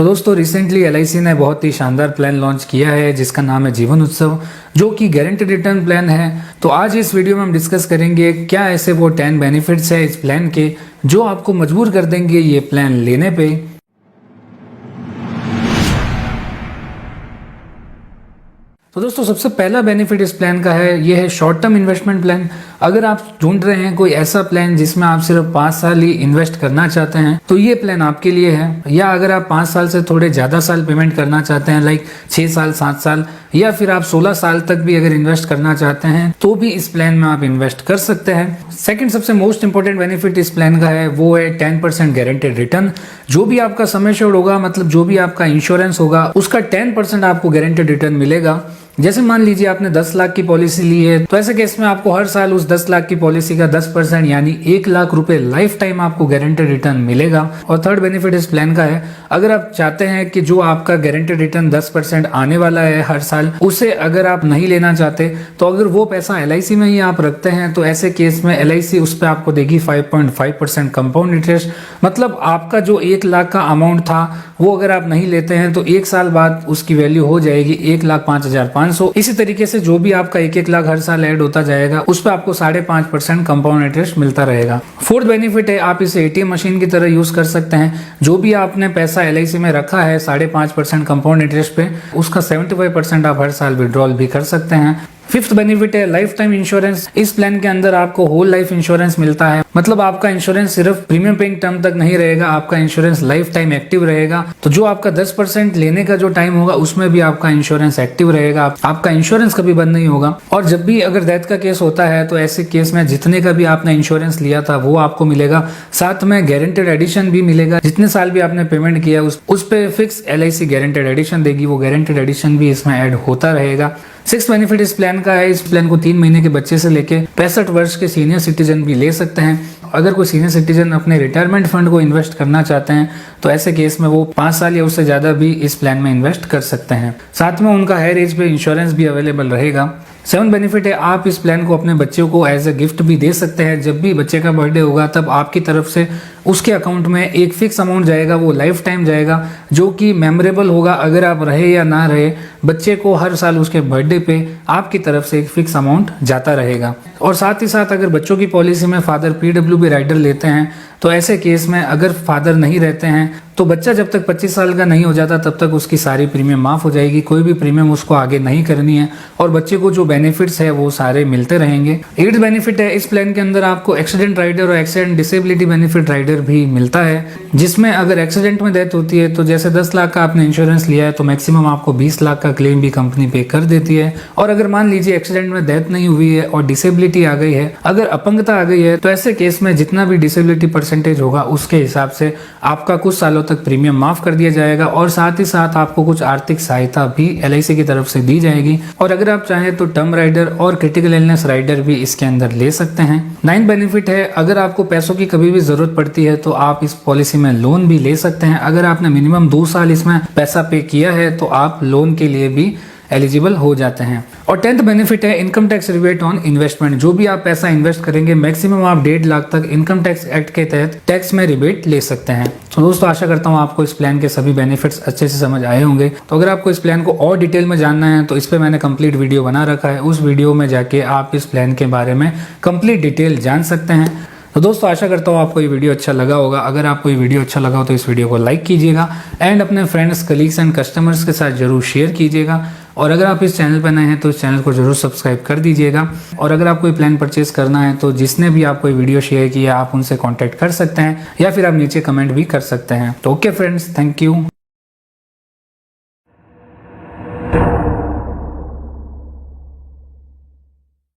तो दोस्तों recently LIC ने बहुत ही शानदार प्लान लॉन्च किया है जिसका नाम है जीवन उत्सव, जो कि गारंटेड रिटर्न प्लान है। तो आज इस वीडियो में हम डिस्कस करेंगे क्या ऐसे वो 10 बेनिफिट्स है इस प्लान के जो आपको मजबूर कर देंगे ये प्लान लेने पे। तो दोस्तों सबसे पहला बेनिफिट इस प्लान का है, ये है शॉर्ट टर्म इन्वेस्टमेंट प्लान। अगर आप ढूंढ रहे हैं कोई ऐसा प्लान जिसमें आप सिर्फ 5 साल ही इन्वेस्ट करना चाहते हैं तो ये प्लान आपके लिए है। या अगर आप 5 साल से थोड़े ज़्यादा साल पेमेंट करना चाहते हैं, लाइक 6 साल 7 साल, या फिर आप 16 साल तक भी अगर इन्वेस्ट करना चाहते हैं तो भी इस प्लान में आप इन्वेस्ट कर सकते हैं। सेकंड सबसे मोस्ट इंपॉर्टेंट बेनिफिट इस प्लान का है वो है 10% गारंटेड रिटर्न। जो भी आपका सम एश्योर्ड होगा, मतलब जो भी आपका इंश्योरेंस होगा, उसका 10% आपको गारंटेड रिटर्न मिलेगा। जैसे मान लीजिए आपने 10 लाख की पॉलिसी ली है तो ऐसे केस में आपको हर साल उस 10 लाख की पॉलिसी का 10% यानी 1 लाख रुपए लाइफ टाइम आपको गारंटेड रिटर्न मिलेगा। और थर्ड बेनिफिट इस प्लान का है, अगर आप चाहते हैं कि जो आपका गारंटेड रिटर्न 10% आने वाला है हर साल, उसे अगर आप नहीं लेना चाहते तो अगर वो पैसा एलआईसी में ही आप रखते हैं तो ऐसे केस में एलआईसी उस पर आपको देगी 5.5% कंपाउंड इंटरेस्ट। मतलब आपका जो 1 लाख का अमाउंट था वो अगर आप नहीं लेते हैं तो 1 साल बाद उसकी वैल्यू हो जाएगी 1,05,500। इसी तरीके से जो भी आपका 1 लाख हर साल ऐड होता जाएगा उस पर आपको 5.5% कंपाउंड इंटरेस्ट मिलता रहेगा। फोर्थ बेनिफिट है आप इसे एटीएम मशीन की तरह यूज कर सकते हैं। जो भी आपने पैसा एलआईसी में रखा है 5.5% कंपाउंड इंटरेस्ट पे, उसका 75% आप हर साल विड्रॉल भी कर सकते हैं। फिफ्थ बेनिफिट है लाइफ टाइम इंश्योरेंस। इस प्लान के अंदर आपको होल लाइफ इंश्योरेंस मिलता है। मतलब आपका इंश्योरेंस सिर्फ प्रीमियम पेइंग टर्म तक नहीं रहेगा, आपका इंश्योरेंस लाइफ टाइम एक्टिव रहेगा। तो जो आपका 10% लेने का जो टाइम होगा उसमें भी आपका इंश्योरेंस एक्टिव रहेगा, आपका इंश्योरेंस कभी बंद नहीं होगा। और जब भी अगर डेथ का केस होता है तो ऐसे केस में जितने का भी आपने इंश्योरेंस लिया था वो आपको मिलेगा, साथ में गारंटेड एडिशन भी मिलेगा। जितने साल भी आपने पेमेंट किया उस पे फिक्स एलआईसी गारंटेड एडिशन देगी, वो गारंटेड एडिशन भी इसमें ऐड होता रहेगा। सिक्स बेनिफिट इस प्लान का है, इस प्लान को 3 महीने के बच्चे से लेके 65 वर्ष के सीनियर सिटीजन भी ले सकते हैं। अगर कोई सीनियर सिटीजन अपने रिटायरमेंट फंड को इन्वेस्ट करना चाहते हैं तो ऐसे केस में वो 5 साल या उससे ज्यादा भी इस प्लान में इन्वेस्ट कर सकते हैं। साथ में उनका हायर एज पे इंश्योरेंस भी अवेलेबल रहेगा। 7 बेनिफिट है आप इस प्लान को अपने बच्चों को एज ए गिफ्ट भी दे सकते हैं। जब भी बच्चे का बर्थडे होगा तब आपकी तरफ से उसके अकाउंट में एक फिक्स अमाउंट जाएगा, वो लाइफ टाइम जाएगा, जो कि मेमोरेबल होगा। अगर आप रहे या ना रहे, बच्चे को हर साल उसके बर्थडे पे आपकी तरफ से एक फिक्स अमाउंट जाता रहेगा। और साथ ही साथ अगर बच्चों की पॉलिसी में फादर पीडब्ल्यूबी राइडर लेते हैं तो ऐसे केस में अगर फादर नहीं रहते हैं तो बच्चा जब तक 25 साल का नहीं हो जाता तब तक उसकी सारी प्रीमियम माफ हो जाएगी, कोई भी प्रीमियम उसको आगे नहीं करनी है और बच्चे को जो बेनिफिट्स है वो सारे मिलते रहेंगे। 8th बेनिफिट है इस प्लान के अंदर आपको एक्सीडेंट राइडर और एक्सीडेंट डिसेबिलिटी बेनिफिट राइडर भी मिलता है, जिसमें अगर एक्सीडेंट में डेथ होती है तो जैसे 10 लाख का आपने इंश्योरेंस लिया है तो मैक्सिमम आपको 20 लाख का क्लेम भी कंपनी पे कर देती है। और अगर मान लीजिए एक्सीडेंट में डेथ नहीं हुई है और डिसेबिलिटी आ गई है, अगर अपंगता आ गई है, तो ऐसे केस में जितना भी डिसेबिलिटी परसेंटेज होगा उसके हिसाब से आपका कुछ सालों तक प्रीमियम माफ कर दिया जाएगा और साथ ही साथ आपको कुछ आर्थिक सहायता भी एलआईसी की तरफ से दी जाएगी। और अगर आप चाहें तो टर्म राइडर और क्रिटिकल इलनेस राइडर भी इसके अंदर ले सकते हैं। 9th बेनिफिट है अगर आपको पैसों की कभी भी जरूरत पड़ती है तो आप इस पॉलिसी में लोन भी ले सकते हैं। अगर आपने मिनिमम 2 साल इसमें पैसा पे किया है तो आप लोन के लिए भी एलिजिबल हो जाते हैं। और 10th बेनिफिट है income tax rebate on investment. जो भी आप पैसा इन्वेस्ट करेंगे मैक्सिमम आप 1.5 लाख तक इनकम टैक्स एक्ट के तहत टैक्स में रिबेट ले सकते हैं। तो दोस्तों आशा करता हूँ आपको इस प्लान के सभी बेनिफिट्स अच्छे से समझ आए होंगे। तो अगर आपको इस प्लान को और डिटेल में जानना है तो इस पर मैंने कंप्लीट वीडियो बना रखा है, उस वीडियो में जाके आप इस प्लान के बारे में कंप्लीट डिटेल जान सकते हैं। तो दोस्तों आशा करता हूँ आपको ये वीडियो अच्छा लगा होगा। अगर आपको ये वीडियो अच्छा लगा हो तो इस वीडियो को लाइक कीजिएगा एंड अपने फ्रेंड्स, कलीग्स एंड कस्टमर्स के साथ जरूर शेयर कीजिएगा। और अगर आप इस चैनल पर नए हैं तो इस चैनल को जरूर सब्सक्राइब कर दीजिएगा। और अगर आपको प्लान परचेज करना है तो जिसने भी आपको ये वीडियो शेयर किया आप उनसे कॉन्टैक्ट कर सकते हैं या फिर आप नीचे कमेंट भी कर सकते हैं। तो ओके फ्रेंड्स, थैंक यू।